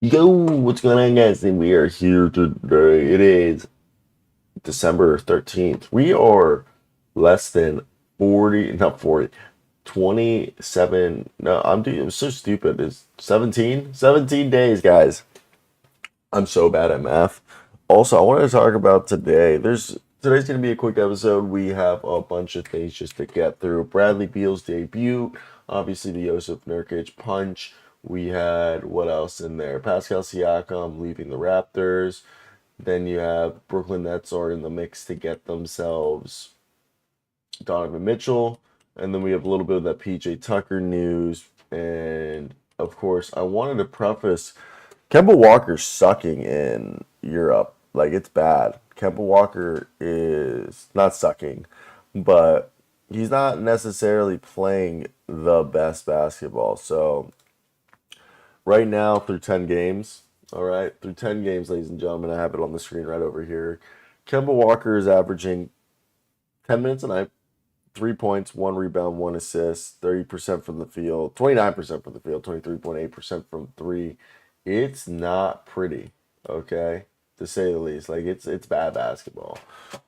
Yo, what's going on, guys? And we are here today. It is December 13th. We are less than 40, not 40, 27. No, I'm so stupid. It's 17 days, guys. I'm so bad at math. Also, I wanted to talk about today. Today's going to be a quick episode. We have a bunch of things just to get through. Bradley Beal's debut, obviously the Jusuf Nurkic punch. We had what else in there? Pascal Siakam leaving the Raptors. Then you have Brooklyn Nets are in the mix to get themselves Donovan Mitchell. And then we have a little bit of that PJ Tucker news. And of course, I wanted to preface Kemba Walker's sucking in Europe. Like, it's bad. Kemba Walker is not sucking, but he's not necessarily playing the best basketball. So, right now, through 10 games, all right, through 10 games, ladies and gentlemen, I have it on the screen right over here. Kemba Walker is averaging 10 minutes a night, 3 points, one rebound, one assist, 30% from the field, 29% from the field, 23.8% from three. It's not pretty, okay, to say the least. Like, it's bad basketball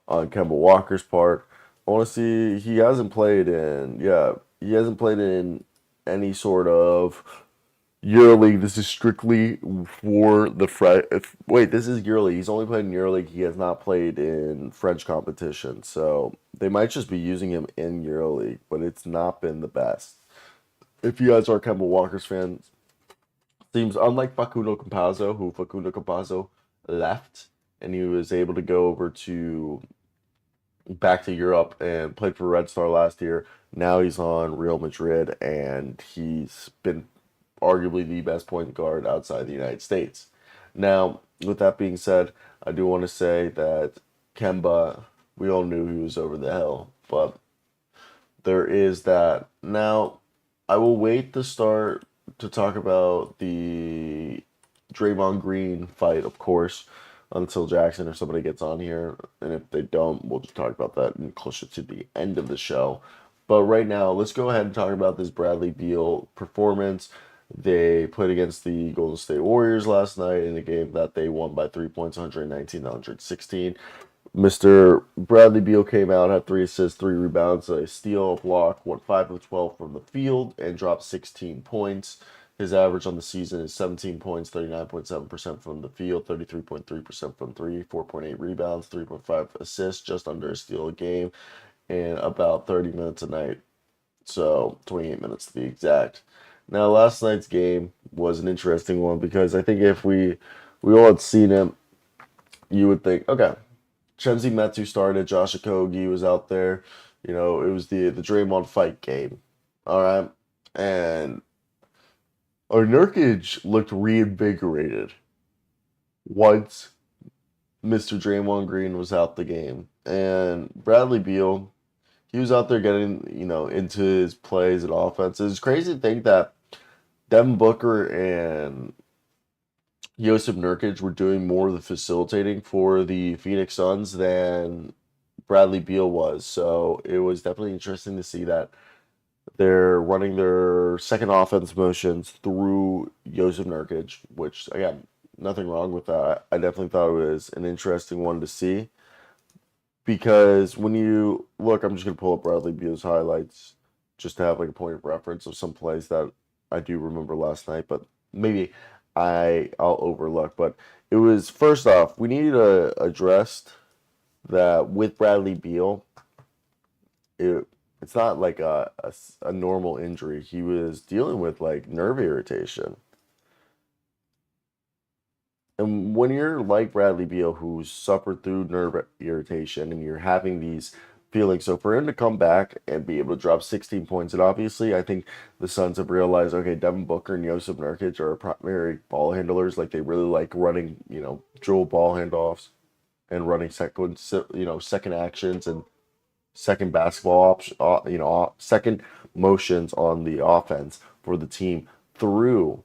on Kemba Walker's part. I want to see he hasn't played in any sort of EuroLeague. This is strictly for the Wait, this is EuroLeague. He's only played in EuroLeague. He has not played in French competition. So they might just be using him in EuroLeague, but it's not been the best. If you guys are Kemba Walker's fans, seems unlike Facundo Campazzo left, and he was able to go over to back to Europe and played for Red Star last year. Now he's on Real Madrid, and he's been arguably the best point guard outside the United States. Now, with that being said, I do want to say that Kemba, we all knew he was over the hill, but there is that. Now, I will wait to start to talk about the Draymond Green fight, of course, until Jackson or somebody gets on here. And if they don't, we'll just talk about that closer to the end of the show. But right now, let's go ahead and talk about this Bradley Beal performance. They played against the Golden State Warriors last night in a game that they won by 3 points, 119 to 116. Mr. Bradley Beal came out, had 3 assists, 3 rebounds, a steal, a block, went 5 of 12 from the field, and dropped 16 points. His average on the season is 17 points, 39.7% from the field, 33.3% from three, 4.8 rebounds, 3.5 assists, just under a steal a game, and about 30 minutes a night. So 28 minutes to be exact. Now, last night's game was an interesting one because I think if we all had seen him, you would think, okay, Chenzi Metu started, Josh Okogie was out there. You know, it was the Draymond fight game. All right. And our Nurkic looked reinvigorated once Mr. Draymond Green was out the game. And Bradley Beal, he was out there getting, into his plays and offenses. It's crazy to think that Devin Booker and Jusuf Nurkic were doing more of the facilitating for the Phoenix Suns than Bradley Beal was. So it was definitely interesting to see that they're running their second offense motions through Jusuf Nurkic, which, again, nothing wrong with that. I definitely thought it was an interesting one to see because when you look, I'm just going to pull up Bradley Beal's highlights just to have like a point of reference of some plays that I do remember last night, but maybe I'll overlook. But it was, first off, we needed to address that with Bradley Beal. It's not like a normal injury. He was dealing with like nerve irritation. And when you're like Bradley Beal, who's suffered through nerve irritation, and you're having these feelings, so for him to come back and be able to drop 16 points, and obviously I think the Suns have realized, okay, Devin Booker and Jusuf Nurkic are primary ball handlers. Like, they really like running, dribble ball handoffs and running second actions and second basketball option, second motions on the offense for the team through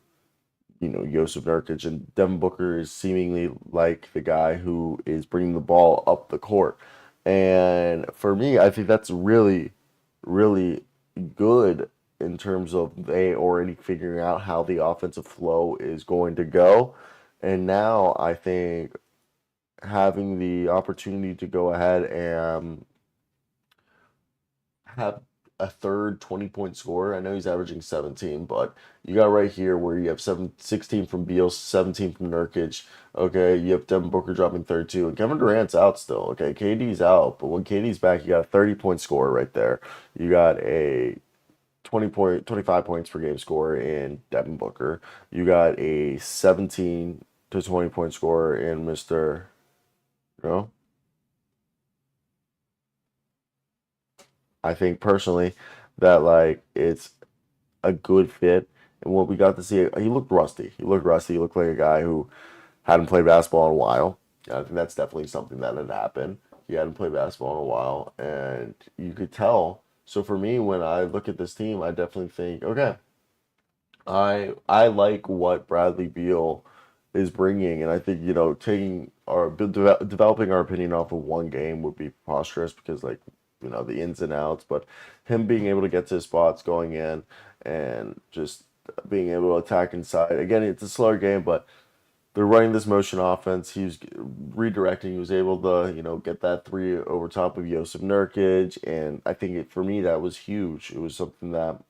Jusuf Nurkic, and Devin Booker is seemingly like the guy who is bringing the ball up the court. And for me, I think that's really, really good in terms of they already figuring out how the offensive flow is going to go. And now I think having the opportunity to go ahead and have a third 20-point scorer. I know he's averaging 17, but you got right here where you have 16 from Beal, 17 from Nurkic. Okay, you have Devin Booker dropping 32, and Kevin Durant's out still. Okay, KD's out, but when KD's back, you got a 30-point scorer right there. You got a 25 points per game scorer in Devin Booker. You got a 17 to 20-point scorer in Mr. You know, I think personally that like it's a good fit. And what we got to see, he looked rusty. He looked rusty. He looked like a guy who hadn't played basketball in a while. I think that's definitely something that had happened. He hadn't played basketball in a while, and you could tell. So for me, when I look at this team, I definitely think, okay, I like what Bradley Beal is bringing, and I think taking our developing our opinion off of one game would be preposterous because the ins and outs, but him being able to get to his spots going in and just being able to attack inside. Again, it's a slower game, but they're running this motion offense. He was redirecting. He was able to, get that three over top of Jusuf Nurkic, and I think for me that was huge. It was something that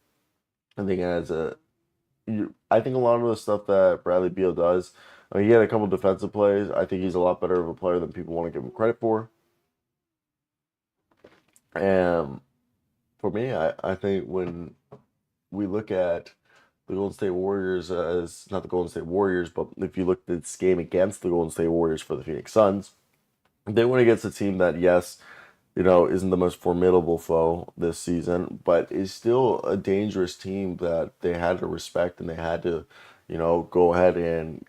I think I think a lot of the stuff that Bradley Beal does. I mean, he had a couple defensive plays. I think he's a lot better of a player than people want to give him credit for. And for me, I think when we look at the Golden State Warriors as not the Golden State Warriors, but if you look at this game against the Golden State Warriors for the Phoenix Suns, they went against a team that, yes, isn't the most formidable foe this season, but is still a dangerous team that they had to respect and they had to, go ahead and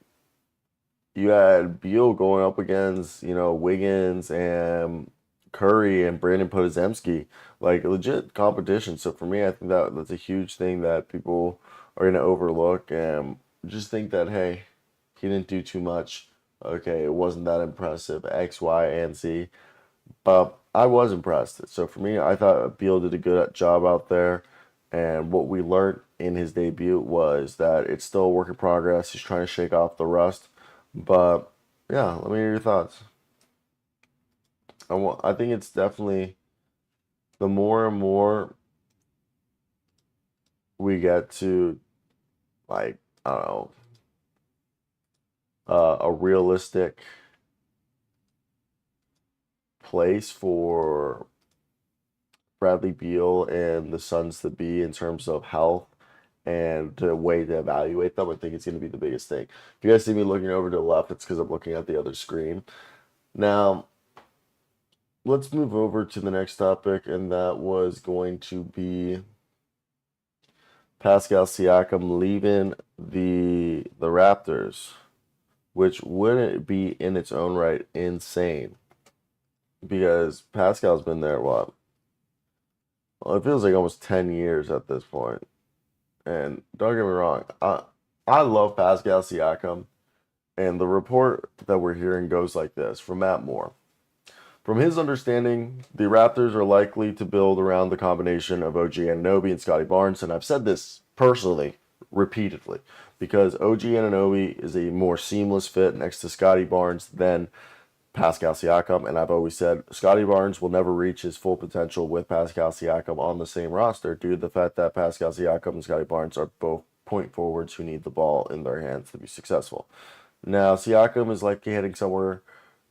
you had Beal going up against, Wiggins and Curry and Brandon Podziemski, like legit competition. So for me, I think that's a huge thing that people are going to overlook and just think that, hey, he didn't do too much. Okay, it wasn't that impressive, X, Y, and Z. But I was impressed. So for me, I thought Beal did a good job out there. And what we learned in his debut was that it's still a work in progress. He's trying to shake off the rust. But yeah, let me hear your thoughts. I think it's definitely the more and more we get to like I don't know a realistic place for Bradley Beal and the Suns to be in terms of health and the way to evaluate them. I think it's going to be the biggest thing. If you guys see me looking over to the left, it's because I'm looking at the other screen. Now, let's move over to the next topic, and that was going to be Pascal Siakam leaving the Raptors, which wouldn't be in its own right insane because Pascal's been there what? Well, it feels like almost 10 years at this point. And don't get me wrong, I love Pascal Siakam, and the report that we're hearing goes like this from Matt Moore. From his understanding, the Raptors are likely to build around the combination of OG Anunoby and Scotty Barnes, and I've said this personally, repeatedly, because OG Anunoby is a more seamless fit next to Scotty Barnes than Pascal Siakam, and I've always said Scotty Barnes will never reach his full potential with Pascal Siakam on the same roster due to the fact that Pascal Siakam and Scotty Barnes are both point forwards who need the ball in their hands to be successful. Now, Siakam is likely heading somewhere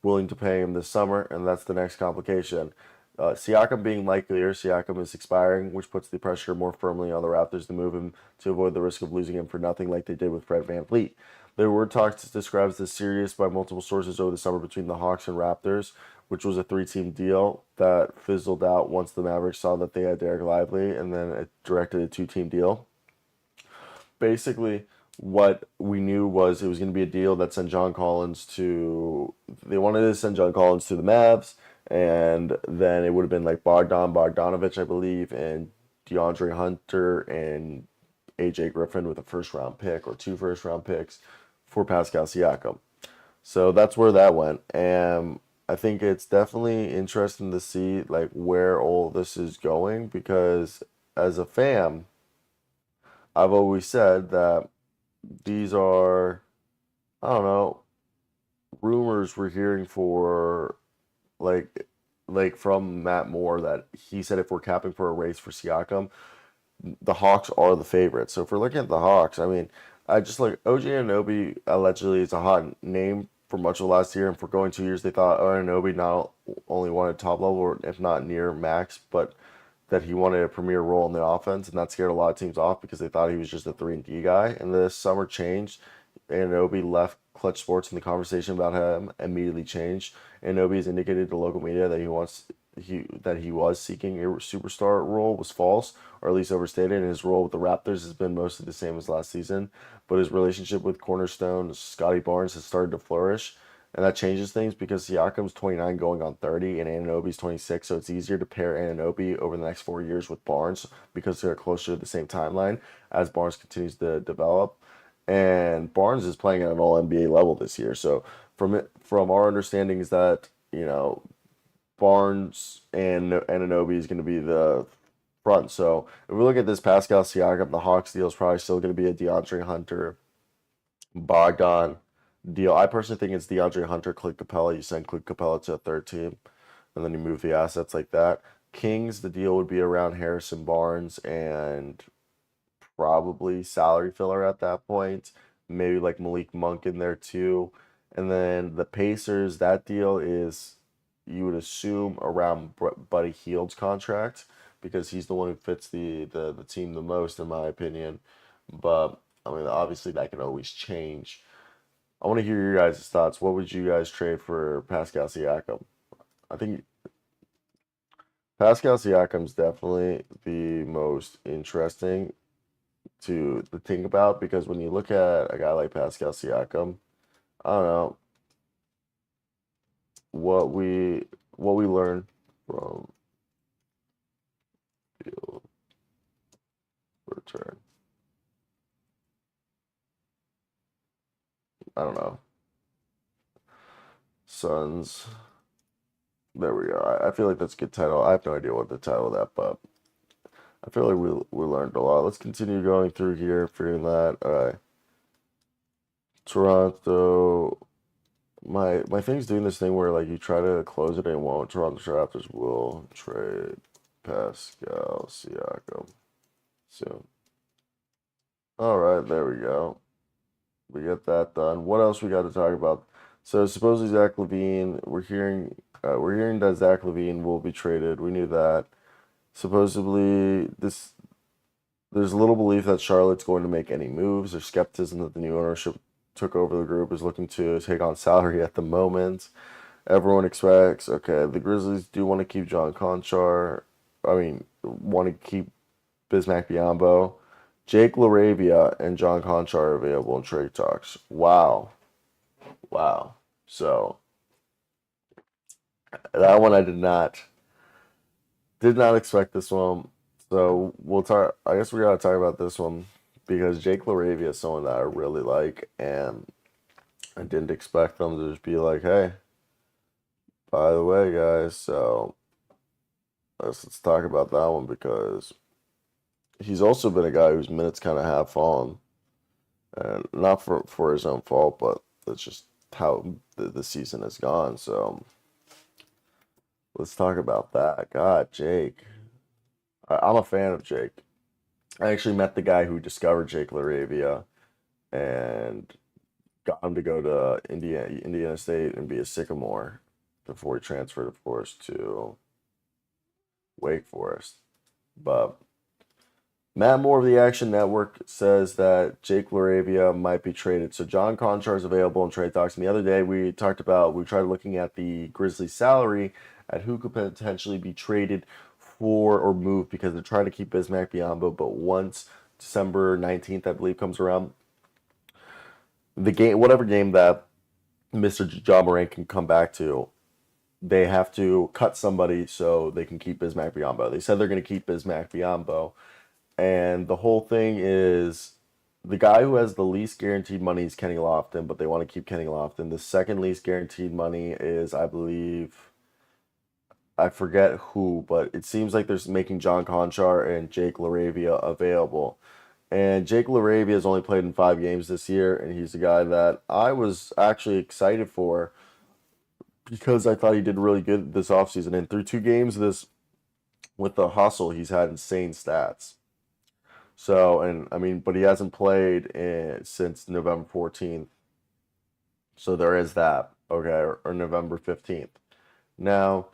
willing to pay him this summer, and that's the next complication. Siakam being likelier, Siakam is expiring, which puts the pressure more firmly on the Raptors to move him to avoid the risk of losing him for nothing like they did with Fred VanVleet. There were talks described as serious by multiple sources over the summer between the Hawks and Raptors, which was a three-team deal that fizzled out once the Mavericks saw that they had Derek Lively, and then it directed a two-team deal. Basically, what we knew was it was going to be a deal that sent John Collins to... They wanted to send John Collins to the Mavs, and then it would have been like Bogdanovich, I believe, and DeAndre Hunter and AJ Griffin with a first-round pick or two first-round picks for Pascal Siakam. So that's where that went. And I think it's definitely interesting to see like where all this is going because as a fan, I've always said that these are, I don't know, rumors we're hearing for like from Matt Moore that he said if we're capping for a race for Siakam, the Hawks are the favorites. So if we're looking at the Hawks, I mean, I just like OG Anunoby allegedly is a hot name for much of last year, and for going 2 years, they thought Anunoby not only wanted top level, or if not near max, but that he wanted a premier role in the offense, and that scared a lot of teams off because they thought he was just a 3 and D guy. And this summer changed. Anunoby left Clutch Sports, and the conversation about him immediately changed. Anunoby has indicated to local media that he was seeking a superstar role was false, or at least overstated, and his role with the Raptors has been mostly the same as last season. But his relationship with cornerstone Scotty Barnes has started to flourish, and that changes things because Siakam's 29 going on 30 and Anunoby's 26, so it's easier to pair Anunoby over the next 4 years with Barnes because they're closer to the same timeline as Barnes continues to develop. And Barnes is playing at an all NBA level this year. So from our understanding is that, Barnes and Anunoby is going to be the front. So if we look at this Pascal Siakam, the Hawks deal is probably still going to be a DeAndre Hunter, Bogdan deal. I personally think it's DeAndre Hunter, Clint Capella. You send Clint Capella to a third team, and then you move the assets like that. Kings, the deal would be around Harrison Barnes and probably salary filler at that point. Maybe like Malik Monk in there too. And then the Pacers, that deal is, you would assume, around Buddy Hield's contract because he's the one who fits the team the most, in my opinion. But I mean, obviously that can always change. I want to hear your guys' thoughts. What would you guys trade for Pascal Siakam? I think Pascal Siakam's definitely the most interesting to think about because when you look at a guy like Pascal Siakam, I don't know what we learned from Beal return. I don't know. Suns. There we go. I feel like that's a good title. I have no idea what the title of that, but I feel like we learned a lot. Let's continue going through here, figuring that. All right. Toronto. My thing's doing this thing where like you try to close it and it won't. Toronto Raptors will trade Pascal Siakam soon. All right, there we go. We get that done. What else we got to talk about? So supposedly Zach LaVine, we're hearing that Zach LaVine will be traded. We knew that. Supposedly there's little belief that Charlotte's going to make any moves. There's skepticism that the new ownership took over the group is looking to take on salary at the moment. Everyone expects, okay, the Grizzlies do want to keep John Conchar. I mean, want to keep Bismack Biyombo. Jake LaRavia and John Conchar are available in trade talks. Wow. Wow. So that one I did not expect this one. So we'll talk. I guess we gotta talk about this one because Jake LaRavia is someone that I really like, and I didn't expect them to just be like, "Hey, by the way, guys." So let's talk about that one because he's also been a guy whose minutes kind of have fallen, and not for his own fault, but it's just how the season has gone. So let's talk about that. God, Jake. I'm a fan of Jake. I actually met the guy who discovered Jake LaRavia and got him to go to Indiana State and be a Sycamore before he transferred, of course, to Wake Forest. But Matt Moore of the Action Network says that Jake LaRavia might be traded. So John Conchar is available in trade talks. And the other day we tried looking at the Grizzlies' salary at who could potentially be traded for or moved because they're trying to keep Bismack Biyombo. But once December 19th, I believe, comes around, whatever game that Mr. Ja Morant can come back to, they have to cut somebody so they can keep Bismack Biyombo. They said they're going to keep Bismack Biyombo. And the whole thing is the guy who has the least guaranteed money is Kenny Lofton, but they want to keep Kenny Lofton. The second least guaranteed money is, I believe, I forget who, but it seems like they're making John Conchar and Jake LaRavia available. And Jake LaRavia has only played in 5 games this year, and he's a guy that I was actually excited for because I thought he did really good this offseason. And through 2 games this with the hustle, he's had insane stats. So, and I mean, but he hasn't played since November 14th. So there is that, okay, or November 15th. Now,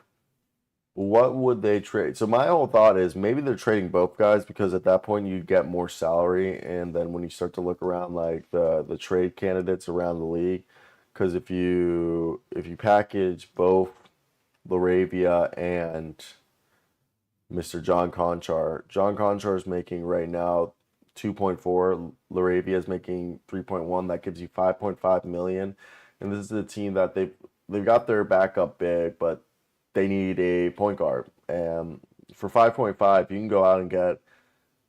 what would they trade? So my whole thought is maybe they're trading both guys because at that point you get more salary, and then when you start to look around like the trade candidates around the league, because if you package both Laravia and Mr. John Conchar is making right now 2.4. Laravia is making 3.1. That gives you 5.5 million. And this is a team that they've got their backup big, but they need a point guard. And for 5.5, you can go out and get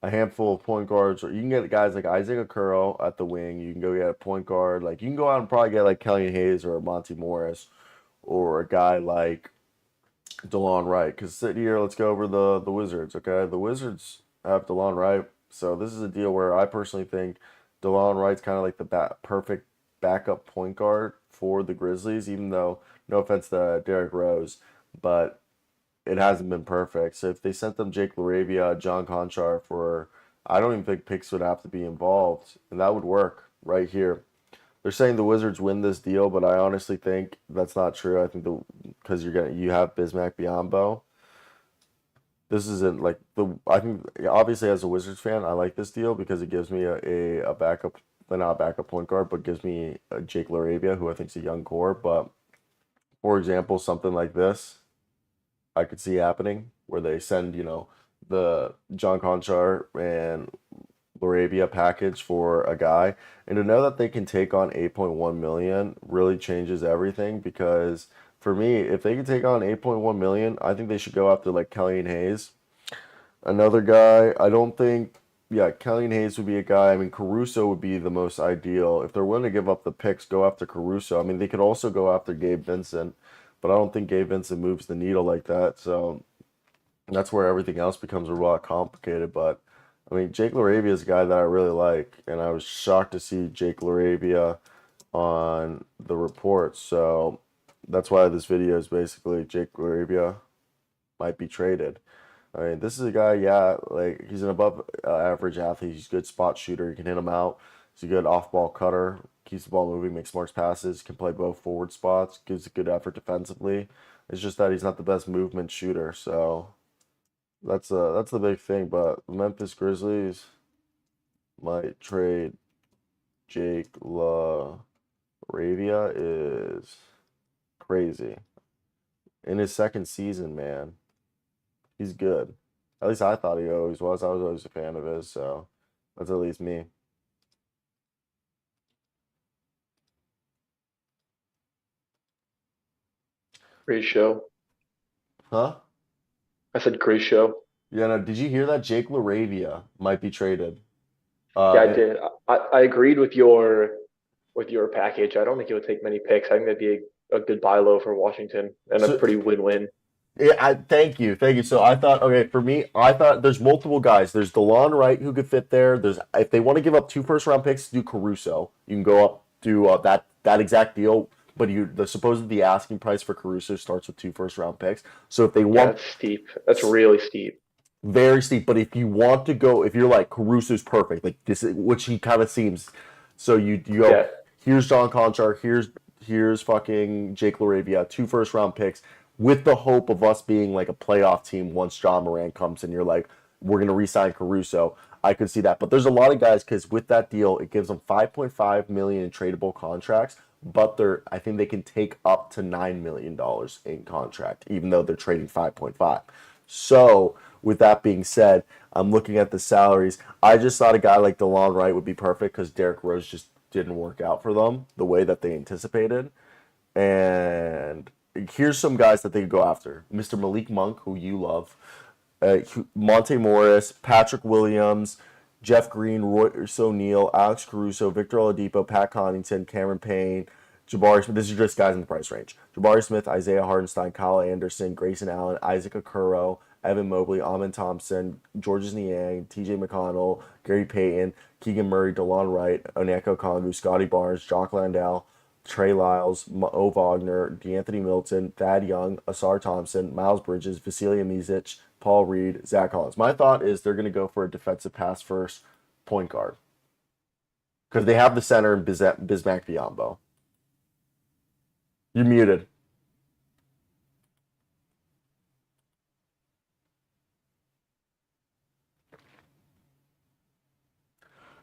a handful of point guards, or you can get guys like Isaac Okoro at the wing. You can go get a point guard. Like you can go out and probably get like Kelly Hayes or Monty Morris, or a guy like DeLon Wright. Because sit here, let's go over the Wizards. Okay, the Wizards have DeLon Wright, so this is a deal where I personally think DeLon Wright's kind of like the perfect backup point guard for the Grizzlies. Even though, no offense to Derrick Rose, but it hasn't been perfect. So if they sent them Jake LaRavia, John Conchar for, I don't even think picks would have to be involved, and that would work right here. They're saying the Wizards win this deal, but I honestly think that's not true. I think because you have Bismack Biyombo. This isn't like I think obviously as a Wizards fan, I like this deal because it gives me a backup, not a backup point guard, but gives me a Jake LaRavia, who I think is a young core. But for example, something like this, I could see happening where they send, the John Conchar and Laravia package for a guy. And to know that they can take on 8.1 million really changes everything because for me, if they can take on 8.1 million, I think they should go after like Kelly and Hayes. Another guy, I don't think, yeah, Kelly and Hayes would be a guy. I mean, Caruso would be the most ideal. If they're willing to give up the picks, go after Caruso. I mean, they could also go after Gabe Vincent, but I don't think Gabe Vincent moves the needle like that. So that's where everything else becomes a lot complicated. But I mean, Jake LaRavia is a guy that I really like, and I was shocked to see Jake LaRavia on the report. So that's why this video is basically Jake LaRavia might be traded. I mean, this is a guy, yeah, like he's an above average athlete. He's a good spot shooter. He can hit them out. He's a good off-ball cutter. Keeps the ball moving, makes smart passes. Can play both forward spots. Gives a good effort defensively. It's just that he's not the best movement shooter. So that's the big thing. But the Memphis Grizzlies might trade Jake LaRavia is crazy. In his second season, man, he's good. At least I thought he always was. I was always a fan of his, so that's at least me. Great show. Huh? I said great show. Yeah, no, did you hear that? Jake LaRavia might be traded. Yeah, I And did. I agreed with your package. I don't think it would take many picks. I think that'd be a good buy low for Washington and a so pretty win-win. yeah, thank you. So I thought, okay, for me, I thought there's multiple guys. There's DeLon Wright who could fit there. There's if they want to give up 2 first round picks, do Caruso. You can go up do that exact deal, but supposedly the asking price for Caruso starts with 2 first round picks. So if they Yeah, want that's steep. That's really steep. very steep, but if you want to go, if you're like Caruso's perfect, like this, which he kind of seems, so you go, Yeah, here's John Conchar, here's fucking Jake LaRavia, 2 first round picks, with the hope of us being like a playoff team once John Moran comes and you're like, we're gonna re-sign Caruso. I could see that, but there's a lot of guys because with that deal, it gives them 5.5 million in tradable contracts, but I think they can take up to $9 million in contract, even though they're trading 5.5. So, with that being said, I'm looking at the salaries. I just thought a guy like DeLon Wright would be perfect because Derrick Rose just didn't work out for them the way that they anticipated. And here's some guys that they could go after: Mr. Malik Monk, who you love, Monte Morris, Patrick Williams, Jeff Green, Royce O'Neal, Alex Caruso, Victor Oladipo, Pat Connaughton, Cameron Payne, Jabari Smith. This is just guys in the price range. Jabari Smith, Isaiah Hardenstein, Kyle Anderson, Grayson Allen, Isaac Okoro, Evan Mobley, Amon Thompson, Georges Niang, T.J. McConnell, Gary Payton, Keegan Murray, DeLon Wright, Onyeka Okongwu, Scotty Barnes, Jock Landale, Trey Lyles, Mo Wagner, DeAnthony Milton, Thad Young, Asar Thompson, Miles Bridges, Vasilija Micic, Paul Reed, Zach Collins. My thought is they're going to go for a defensive pass first point guard because they have the center in Bismack Biyombo. You're muted.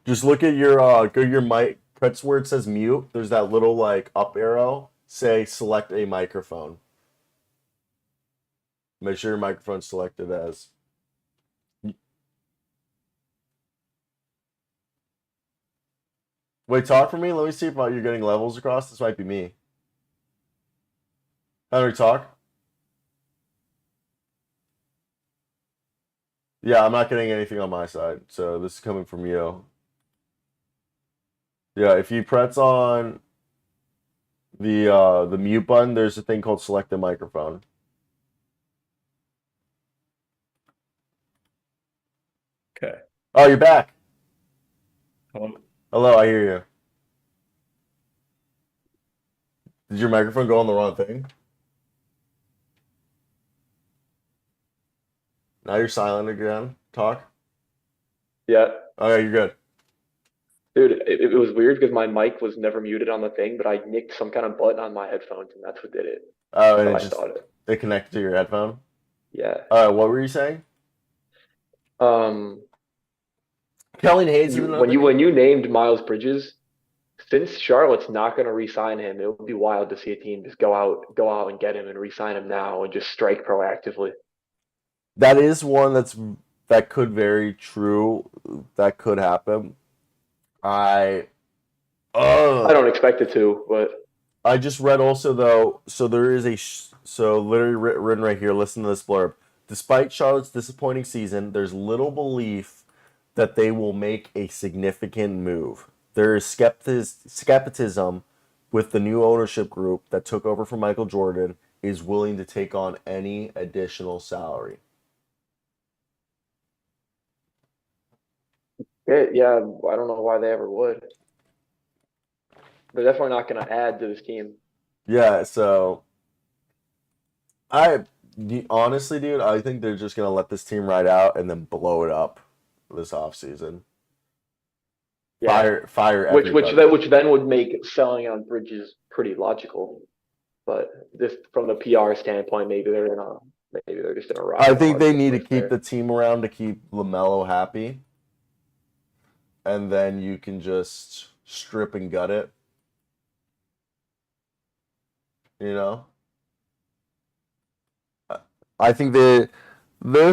Just look at your go to your mic. Press where it says mute. There's that little like up arrow. Say select a microphone. Make sure your microphone's selected as. Wait, talk for me. Let me see if you're getting levels across. This might be me. How do we talk? Yeah, I'm not getting anything on my side, so this is coming from you. Yeah, if you press on the mute button, there's a thing called select the microphone. Okay. Oh, you're back. Hello. Hello, I hear you. Did your microphone go on the wrong thing? Now you're silent again. Talk. Yeah, Okay, you're good. dude, it was weird because my mic was never muted on the thing, but I nicked some kind of button on my headphones, and that's what did it. Oh, That's and how it I just thought it. it connected to your headphone. Yeah. What were you saying? Um, Kelly Hayes is when another. you named Miles Bridges, since Charlotte's not going to re-sign him, it would be wild to see a team just go out and get him and re-sign him now and just strike proactively. That is one that could very true. That could happen. I I don't expect it to, but I just read also though. So there is so literally written right here. Listen to this blurb. Despite Charlotte's disappointing season, there's little belief that they will make a significant move. There is skepticism with the new ownership group that took over from Michael Jordan is willing to take on any additional salary. yeah, I don't know why they ever would. They're definitely not going to add to this team. Yeah, so honestly, dude, I think they're just gonna let this team ride out and then blow it up this offseason. Yeah, Fire everybody. which then would make selling on Bridges pretty logical. But this from the PR standpoint, maybe they're just in a rock I and a think hard they need to place keep there. the team around to keep LaMelo happy, and then you can just strip and gut it. You know, I think their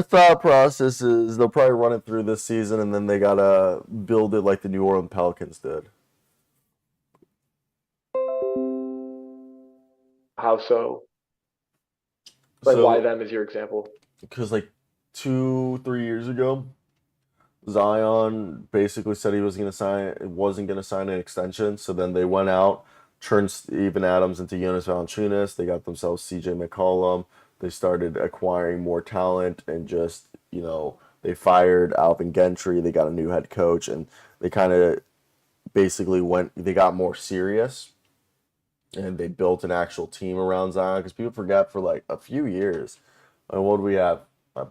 thought process is they'll probably run it through this season, and then they gotta build it like the New Orleans Pelicans did. How so? Like why So, them is your example? because like 2, 3 years ago, Zion basically said he wasn't gonna sign an extension. So then they went out, turned Steven Adams into Jonas Valanciunas. They got themselves C.J. McCollum. They started acquiring more talent and just they fired Alvin Gentry. They got a new head coach and they kind of basically they got more serious and they built an actual team around Zion because people forget for like a few years. What do we have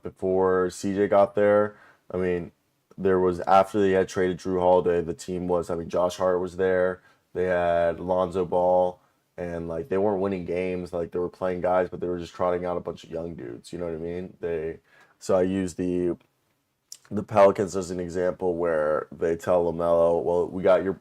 before CJ got there? I mean, there was after they had traded Drew Holiday, the team was. I mean, Josh Hart was there. They had Lonzo Ball, and like they weren't winning games. Like they were playing guys, but they were just trotting out a bunch of young dudes. You know what I mean? So I use the Pelicans as an example where they tell LaMelo, "Well, we got your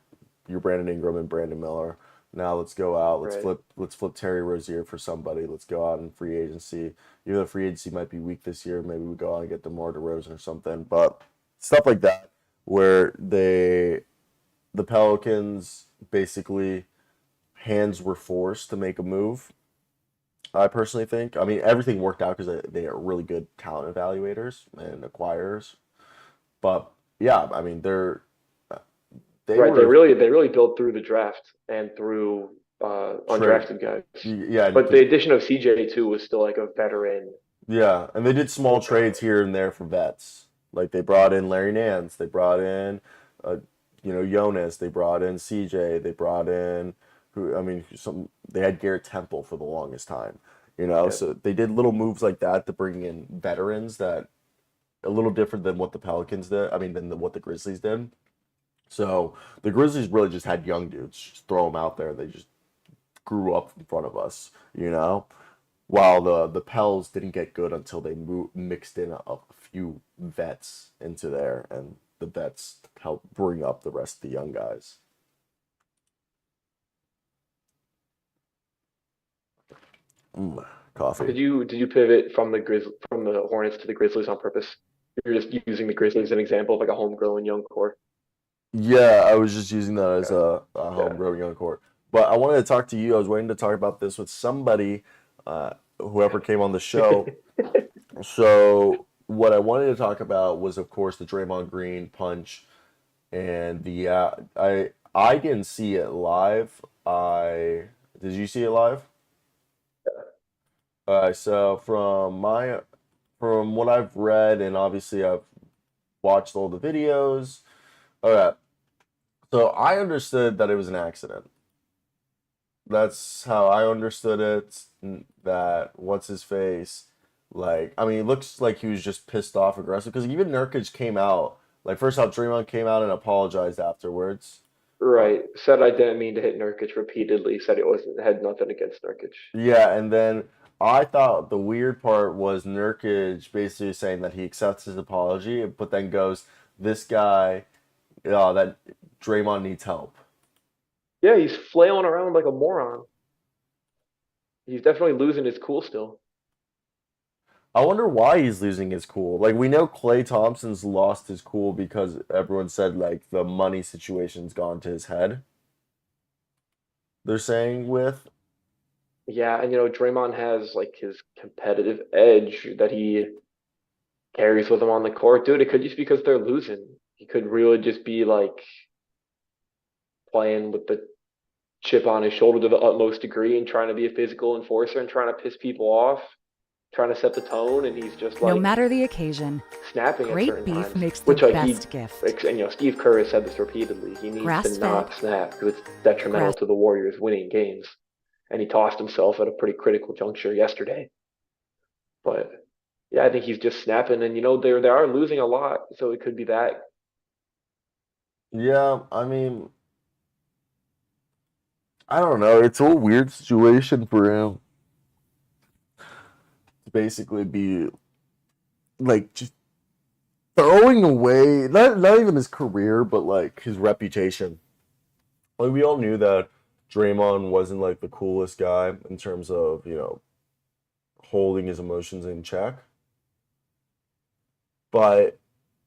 Brandon Ingram and Brandon Miller. Now let's go out. Right. Let's flip Terry Rozier for somebody. Let's go out in free agency. Even though free agency might be weak this year, maybe we go out and get DeMar DeRozan or something. But stuff like that, where the Pelicans basically hands were forced to make a move. I personally think. I mean, everything worked out because they are really good talent evaluators and acquirers. But yeah, I mean, they Right. were They really built through the draft and through trade. undrafted guys. Yeah, But the addition of CJ too was still like a veteran Yeah, and they did small trades here and there for vets. Like they brought in Larry Nance, they brought in, uh, Jonas, they brought in CJ, they brought in who I mean, they had Garrett Temple for the longest time. Yeah. So they did little moves like that to bring in veterans that a little different than what the Pelicans did. I mean, what the Grizzlies did. So the Grizzlies really just had young dudes, just throw them out there. They just grew up in front of us, you know. While the Pels didn't get good until they mixed in a few vets into there, and the vets helped bring up the rest of the young guys. Coffee. Did you pivot from the Hornets to the Grizzlies on purpose? You're just using the Grizzlies as an example of like a homegrown young core. Yeah, I was just using that as Okay. a Yeah. homegrown young court. But I wanted to talk to you. I was waiting to talk about this with somebody, whoever came on the show. So what I wanted to talk about was, of course, the Draymond Green punch, and I didn't see it live. I Did you see it live? So from what I've read, and obviously I've watched all the videos. Okay, so I understood that it was an accident. That's how I understood it. That what's his face? Like, I mean, it looks like he was just pissed off, aggressive. Because even Nurkic came out. Like, first off, Draymond came out and apologized afterwards. Uh, Right. Said I didn't mean to hit Nurkic repeatedly. Said it wasn't had nothing against Nurkic. yeah, and then I thought the weird part was Nurkic basically saying that he accepts his apology, but then goes, "This guy, that Draymond needs help." Yeah, he's flailing around like a moron. He's definitely losing his cool still. I wonder why he's losing his cool. Like we know Klay Thompson's lost his cool because everyone said like the money situation's gone to his head. They're saying with Yeah, and Draymond has like his competitive edge that he carries with him on the court. Dude, it could just be because they're losing. He could really just be like playing with the chip on his shoulder to the utmost degree and trying to be a physical enforcer and trying to piss people off, trying to set the tone, and he's just No like matter the occasion, snapping at great certain beef times. makes the Which like best gift. and Steve Kerr has said this repeatedly. He needs to Grass-fed, not snap because it's detrimental grass. to the Warriors winning games. And he tossed himself at a pretty critical juncture yesterday. But yeah, I think he's just snapping, and they are losing a lot, so it could be that. yeah, I mean, I don't know. It's a weird situation for him to basically be like just throwing away not even his career, but like his reputation. Like we all knew that Draymond wasn't like the coolest guy in terms of, holding his emotions in check. But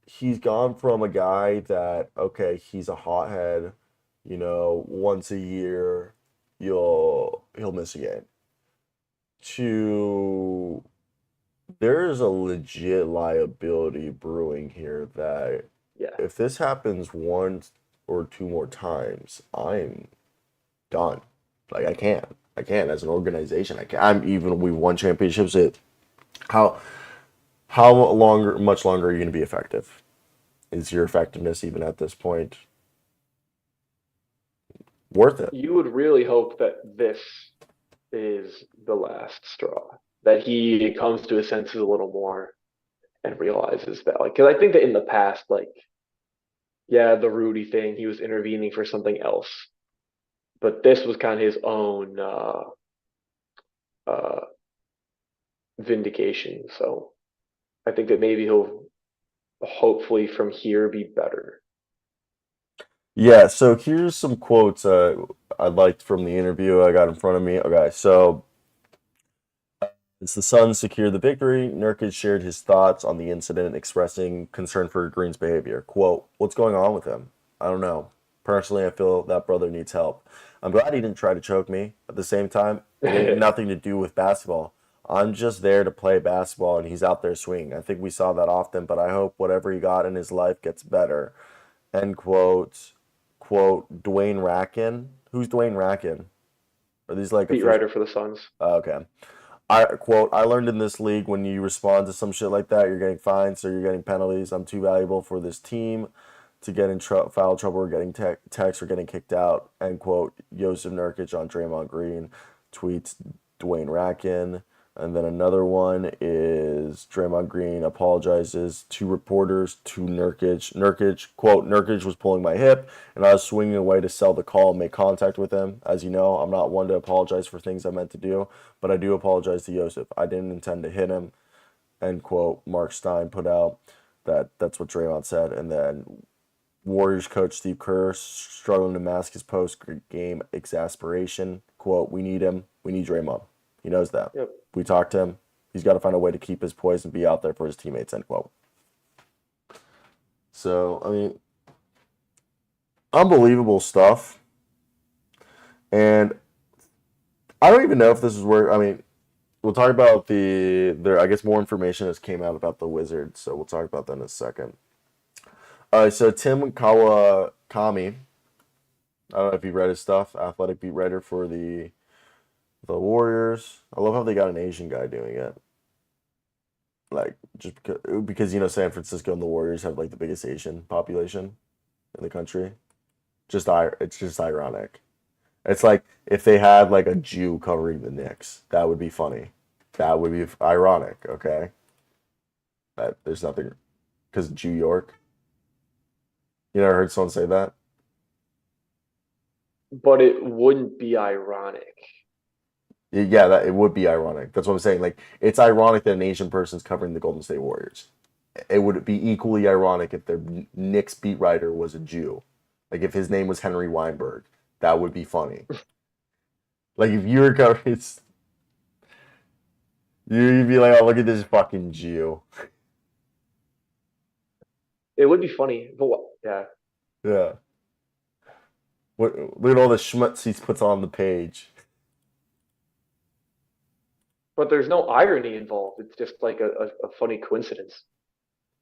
he's gone from a guy that, okay, he's a hothead, once a year he'll miss a game, to there's a legit liability brewing here that Yeah, if this happens one or two more times, I'm done. Like I can't as an organization. I can't. We won championships. How much longer are you going to be effective? Is your effectiveness even at this point worth it? you would really hope that this is the last straw, that he comes to his senses a little more and realizes that, like, because I think that in the past, like, yeah, the Rudy thing, he was intervening for something else, but this was kind of his own uh, vindication. So I think that maybe he'll hopefully from here be better. Yeah. So here's some quotes I liked from the interview I got in front of me. Okay, so as the Suns secured the victory, Nurkic shared his thoughts on the incident, expressing concern for Green's behavior. Quote, "What's going on with him? I don't know. Personally, I feel that brother needs help. I'm glad he didn't try to choke me. At the same time, it ain't nothing to do with basketball. I'm just there to play basketball, and he's out there swinging. I think we saw that often, but I hope whatever he got in his life gets better." End quote. Quote, Dwayne Rackin. Who's Dwayne Rackin? Are these like Beat official? writer for the Suns. Okay. I learned in this league when you respond to some shit like that, you're getting fined, so you're getting penalties. I'm too valuable for this team to get in foul trouble or getting text or getting kicked out. End quote. Jusuf Nurkic on Draymond Green tweets Dwayne Rackin. And then another one is Draymond Green apologizes to reporters to Nurkic. Nurkic, quote, Nurkic was pulling my hip and I was swinging away to sell the call and make contact with him. As you know, I'm not one to apologize for things I meant to do, but I do apologize to Jusuf. I didn't intend to hit him, end quote. Mark Stein put out that's what Draymond said. And then Warriors coach Steve Kerr struggling to mask his post-game exasperation. Quote, we need him. We need Draymond. He knows that. Yep. We talked to him. He's got to find a way to keep his poise and be out there for his teammates, end quote. So, I mean, unbelievable stuff. And I don't even know if this is where, I mean, we'll talk about I guess more information has came out about the Wizards, so we'll talk about that in a second. So Tim Kawakami, I don't know if you read his stuff, athletic beat writer for the Warriors. I love how they got an Asian guy doing it. Like, just because San Francisco and the Warriors have like the biggest Asian population in the country. It's just ironic. It's like if they had like a Jew covering the Knicks, that would be funny. That would be ironic, okay? There's nothing, because Jew York. You never heard someone say that? But it wouldn't be ironic. Yeah, it would be ironic. That's what I'm saying. Like, it's ironic that an Asian person's covering the Golden State Warriors. It would be equally ironic if their Knicks beat writer was a Jew. Like, if his name was Henry Weinberg, that would be funny. Like, if you were covering, you'd be like, oh, look at this fucking Jew. It would be funny, but yeah. Yeah. Look at all the schmutz he puts on the page. But there's no irony involved. It's just like a funny coincidence.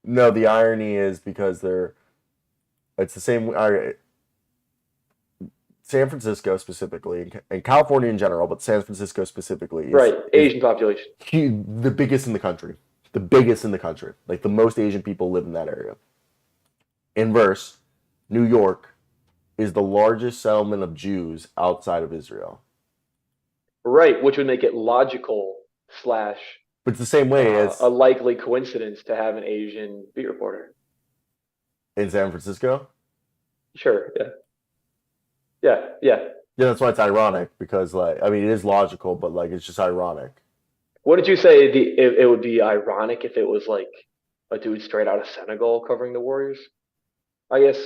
No, the irony is because it's the same. San Francisco specifically, and California in general, but San Francisco specifically, Right, Asian population. the biggest in the country. The biggest in the country. Like, the most Asian people live in that area. Inverse, New York is the largest settlement of Jews outside of Israel. Right, which would make it logical / But it's the same way as a likely coincidence to have an Asian beat reporter. in San Francisco. Sure, yeah. Yeah. Yeah, that's why it's ironic, because, like, I mean, it is logical, but, like, it's just ironic. What did you say it would be ironic if it was like a dude straight out of Senegal covering the Warriors? I guess.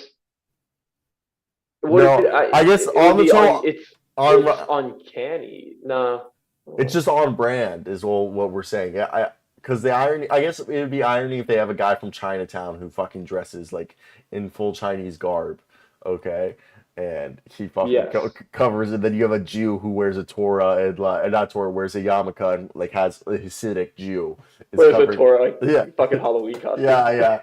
I guess it's uncanny. No. It's just on brand, is what we're saying. Yeah, because the irony, I guess it would be irony if they have a guy from Chinatown who fucking dresses like in full Chinese garb, okay, and he fucking covers it. Then you have a Jew who wears a Torah and not Torah, wears a yarmulke and like has a Hasidic Jew. Wears a Torah, fucking Halloween costume. Yeah.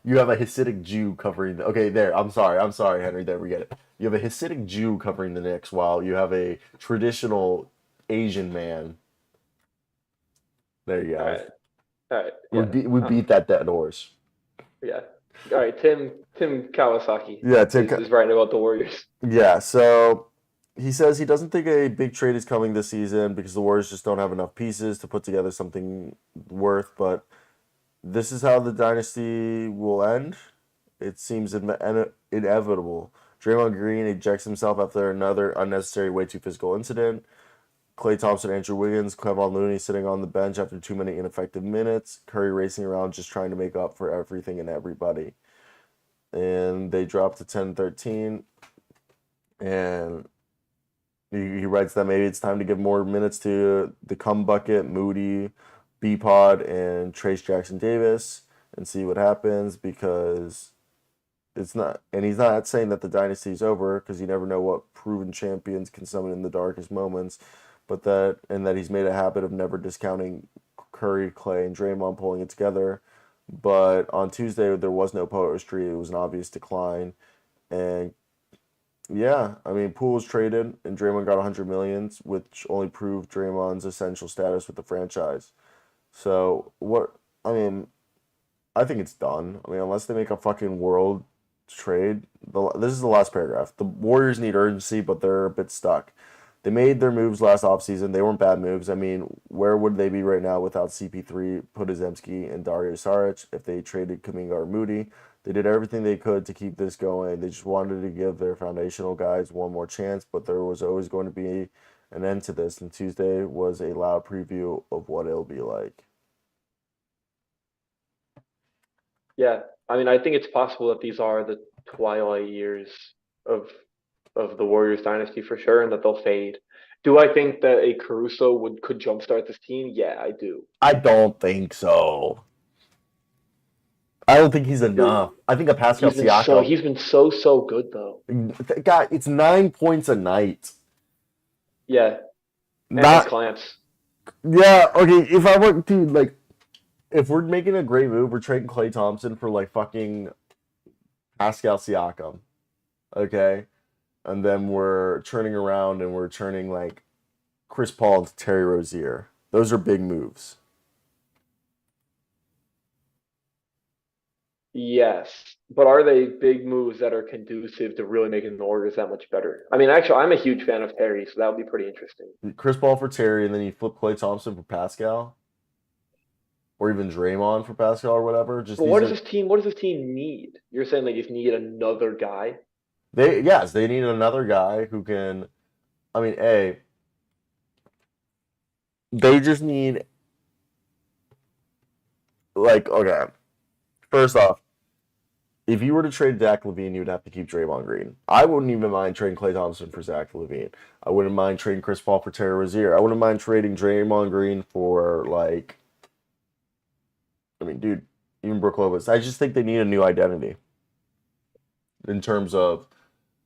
You have a Hasidic Jew covering. I'm sorry, Henry. There, we get it. You have a Hasidic Jew covering the Knicks, while you have a traditional Asian man. There you go. All right. We beat that dead horse. Yeah. All right. Tim Kawasaki. Yeah, is writing about the Warriors. Yeah. So he says he doesn't think a big trade is coming this season because the Warriors just don't have enough pieces to put together something worth. But this is how the dynasty will end. It seems inevitable. Draymond Green ejects himself after another unnecessary, way too physical incident. Klay Thompson, Andrew Wiggins, Kevon Looney sitting on the bench after too many ineffective minutes. Curry racing around just trying to make up for everything and everybody. And they dropped to 10-13. And he writes that maybe it's time to give more minutes to the Cum Bucket, Moody, B-Pod, and Trace Jackson Davis and see what happens, because it's not, and he's not saying that the dynasty is over, because you never know what proven champions can summon in the darkest moments, but that he's made a habit of never discounting Curry, Klay, and Draymond pulling it together. But on Tuesday, there was no poetry. It was an obvious decline. And Yeah, I mean, Poole was traded and Draymond got 100 millions, which only proved Draymond's essential status with the franchise. So what? I mean, I think it's done. I mean, unless they make a fucking world trade. This is the last paragraph. The Warriors need urgency, but they're a bit stuck. They made their moves last offseason. They weren't bad moves. I mean, where would they be right now without CP3, Podazemski, and Dario Saric if they traded Kuminga or Moody? They did everything they could to keep this going. They just wanted to give their foundational guys one more chance, but there was always going to be an end to this, and Tuesday was a loud preview of what it'll be like. Yeah, I mean, I think it's possible that these are the twilight years of the Warriors dynasty for sure, and that they'll fade. Do I think that a Caruso could jumpstart this team? Yeah, I do. I don't think so. I don't think he's enough. I think a Pascal Siakam. He's been so good though. God, it's 9 points a night. Yeah, and Not his clamps. yeah. Okay, if I were to like, if we're making a great move, we're trading Klay Thompson for like fucking Pascal Siakam, okay, and then we're turning around and we're turning like Chris Paul into Terry Rozier. Those are big moves. Yes, but are they big moves that are conducive to really making the Warriors that much better? I mean, actually, I'm a huge fan of Terry, so that would be pretty interesting. Chris Paul for Terry, and then you flip Klay Thompson for Pascal, or even Draymond for Pascal or whatever. Just But what does this team? What does this team need? You're saying they just need another guy? they need another guy who can. I mean, they just need like okay. First off, if you were to trade Zach LaVine, you would have to keep Draymond Green. I wouldn't even mind trading Klay Thompson for Zach LaVine. I wouldn't mind trading Chris Paul for Terry Rozier. I wouldn't mind trading Draymond Green for like. I mean, dude, even Brook Lopez. I just think they need a new identity. In terms of,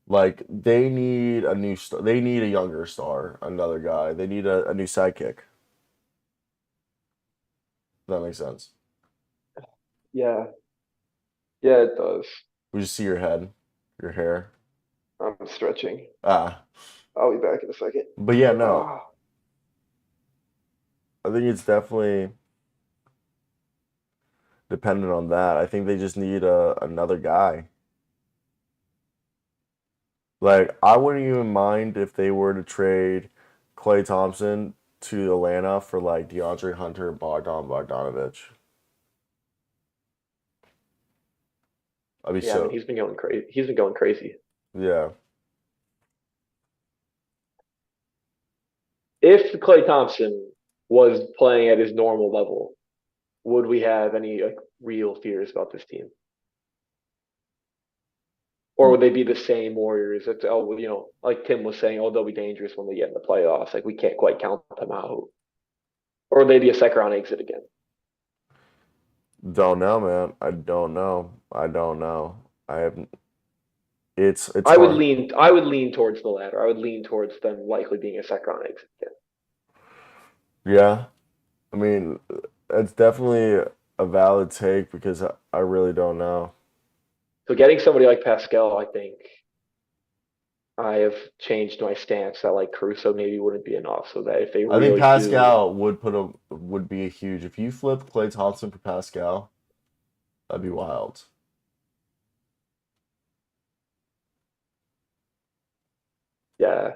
like, they need a new star. They need a younger star, another guy. They need a new sidekick. That makes sense. Yeah, yeah, it does. We just see your head, your hair. I'm stretching. Ah, I'll be back in a second. but yeah, no. Ah. I think it's definitely dependent on that. I think they just need another guy. Like, I wouldn't even mind if they were to trade Klay Thompson to Atlanta for like DeAndre Hunter and Bogdanovich. I'd be Yeah, I mean, he's been going crazy. He's been going crazy. yeah. If Klay Thompson was playing at his normal level, would we have any like real fears about this team? Or would they be the same Warriors? It's, oh, you know, like Tim was saying, oh, they'll be dangerous when they get in the playoffs. Like we can't quite count them out. Or would they be a second round exit again? Don't know, man. I don't know. I don't know. I haven't. It's I would hard. lean towards the latter. I would lean towards them likely being a second round exit again. Yeah. I mean, it's definitely a valid take because I really don't know. So getting somebody like Pascal, I think I have changed my stance that like Caruso maybe wouldn't be enough. So that if they I think really do, Pascal would be a huge if you flip Klay Thompson for Pascal, that'd be wild. yeah.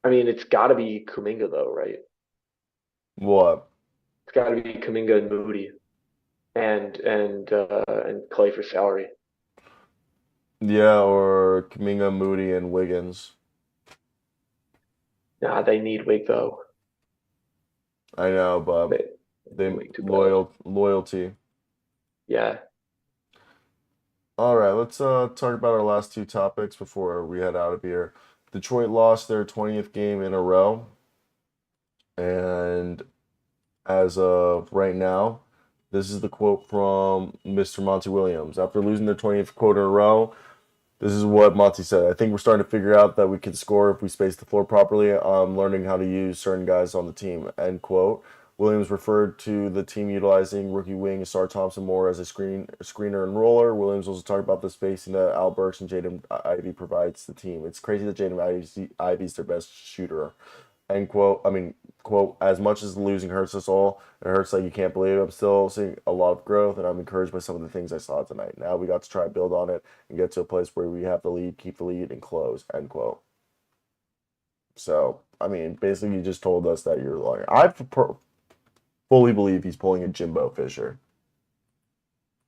I mean, it's got to be Kuminga though, right? What? It's got to be Kuminga and Moody and Clay for salary. Yeah, or Kuminga, Moody, and Wiggins. Nah, they need Wig though. I know, but They, they Wig too bad. loyalty. Yeah. All right, let's talk about our last two topics before we head out of here. Detroit lost their 20th game in a row, and as of right now, this is the quote from Mr. Monty Williams. After losing their 20th quote in a row, this is what Monty said. I think we're starting to figure out that we can score if we space the floor properly. I'm learning how to use certain guys on the team. End quote. Williams referred to the team utilizing rookie wing Star Thompson more as a screener and roller. Williams also talked about the spacing that Al Burks and Jaden Ivey provides the team. It's crazy that Jaden Ivey's their best shooter. End quote. I mean, quote, as much as the losing hurts us all, it hurts like you can't believe it. I'm still seeing a lot of growth, and I'm encouraged by some of the things I saw tonight. Now we got to try to build on it and get to a place where we have the lead, keep the lead, and close. End quote. So, I mean, basically, you just told us that you're lying. Fully believe he's pulling a Jimbo Fisher.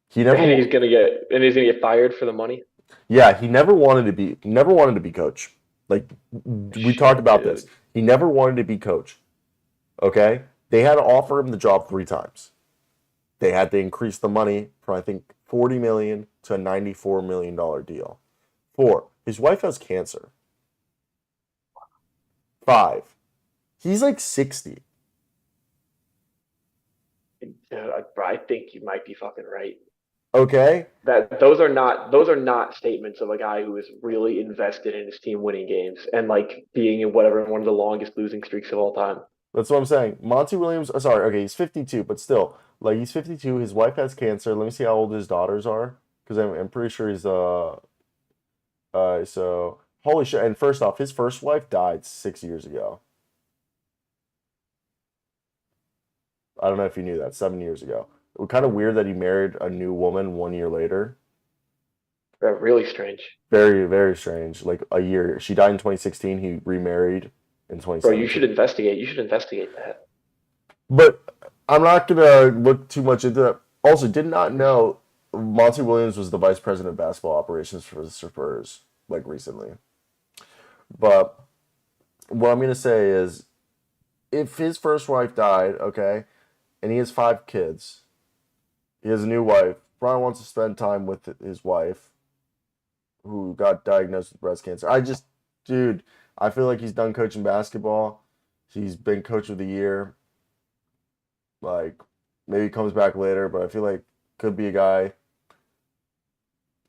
He never. And he's gonna get fired for the money. Yeah, he never wanted to be coach. Like we talked about this. He never wanted to be coach. Okay? They had to offer him the job 3 times. They had to increase the money from I think $40 million to a $94 million deal. 4, his wife has cancer. 5, he's like 60. I think you might be fucking right. Okay? That those are not statements of a guy who is really invested in his team winning games and like being in one of the longest losing streaks of all time. That's what I'm saying. Monty Williams, sorry, okay, he's 52, but still, like he's 52. His wife has cancer. Let me see how old his daughters are, because I'm pretty sure he's so holy shit. And first off, his first wife died 6 years ago. I don't know if you knew that. 7 years ago. It was kind of weird that he married a new woman 1 year later. Really strange. Very, very strange. Like a year. She died in 2016. He remarried in 2017. Bro, you should investigate. You should investigate that. But I'm not gonna look too much into that. Also, did not know Monty Williams was the vice president of basketball operations for the Spurs like recently. But what I'm gonna say is, if his first wife died, okay, and he has 5 kids, he has a new wife. Brian wants to spend time with his wife, who got diagnosed with breast cancer. Dude, I feel like he's done coaching basketball. He's been coach of the year. Like, maybe he comes back later, but I feel like could be a guy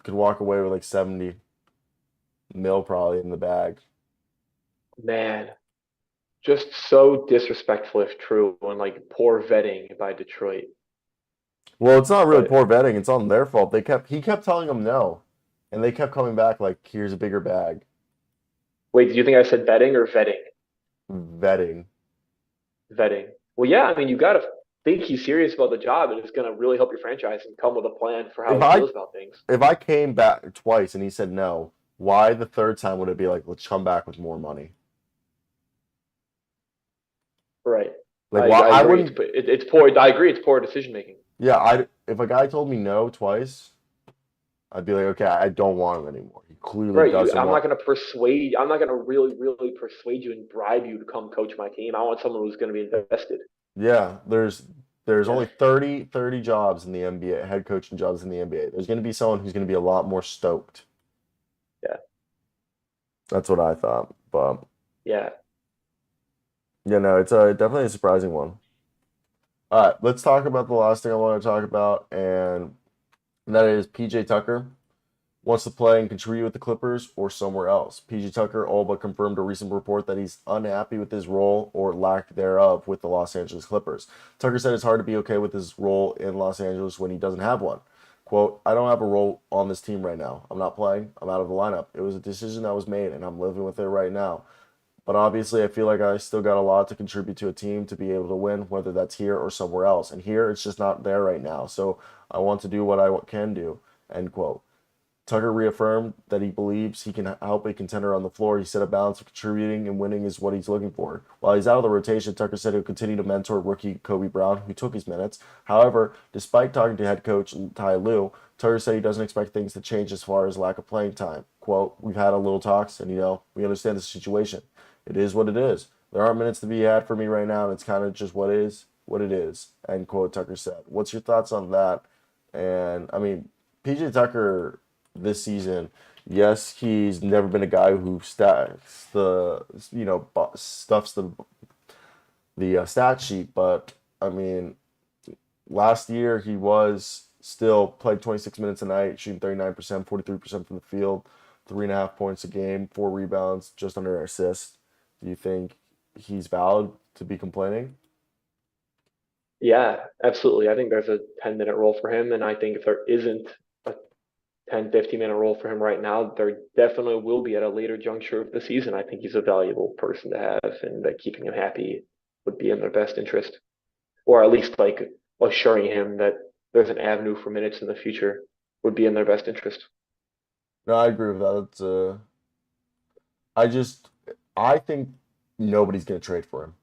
could walk away with like 70 mil probably in the bag. Man, just so disrespectful if true, and like poor vetting by Detroit. Well, it's not really But poor vetting. It's on their fault. He kept telling them no, and they kept coming back like, "Here's a bigger bag." wait, do you think I said betting or vetting? Vetting. Vetting. Well, yeah, I mean, you got to think he's serious about the job and it's going to really help your franchise and come with a plan for how he feels about things. If I came back twice and he said no, why the third time would it be like, let's come back with more money? Right. Like, why I agree. wouldn't. It's poor. I agree. It's poor decision making. Yeah, if a guy told me no twice, I'd be like, okay, I don't want him anymore. He clearly doesn't. I'm not going to persuade. I'm not going to really persuade you and bribe you to come coach my team. I want someone who's going to be invested. Yeah, there's only 30 jobs in the NBA, head coaching jobs in the NBA. There's going to be someone who's going to be a lot more stoked. Yeah. That's what I thought. But yeah, no, it's definitely a surprising one. All right, let's talk about the last thing I want to talk about, and that is PJ Tucker wants to play and contribute with the Clippers or somewhere else. PJ Tucker all but confirmed a recent report that he's unhappy with his role or lack thereof with the Los Angeles Clippers. Tucker said it's hard to be okay with his role in Los Angeles when he doesn't have one. Quote, I don't have a role on this team right now. I'm not playing. I'm out of the lineup. It was a decision that was made, and I'm living with it right now. But obviously, I feel like I still got a lot to contribute to a team to be able to win, whether that's here or somewhere else. And here, it's just not there right now. So I want to do what I can do, end quote. Tucker reaffirmed that he believes he can help a contender on the floor. He said a balance of contributing and winning is what he's looking for. While he's out of the rotation, Tucker said he'll continue to mentor rookie Kobe Brown, who took his minutes. However, despite talking to head coach Ty Lue, Tucker said he doesn't expect things to change as far as lack of playing time. Quote, we've had a little talks, and, we understand the situation. It is what it is. There aren't minutes to be had for me right now, and it's kind of just what it is, end quote, Tucker said. What's your thoughts on that? And, I mean, PJ Tucker this season, yes, he's never been a guy who stuffs the stat sheet, but I mean, last year he was still played 26 minutes a night, shooting 39%, 43% from the field, 3.5 points a game, 4 rebounds, just under an assist. Do you think he's valid to be complaining? Yeah, absolutely. I think there's a 10-minute role for him, and I think if there isn't a 10, 15-minute role for him right now, there definitely will be at a later juncture of the season. I think he's a valuable person to have, and that keeping him happy would be in their best interest, or at least like assuring him that there's an avenue for minutes in the future would be in their best interest. No, I agree with that. I just, I think nobody's going to trade for him.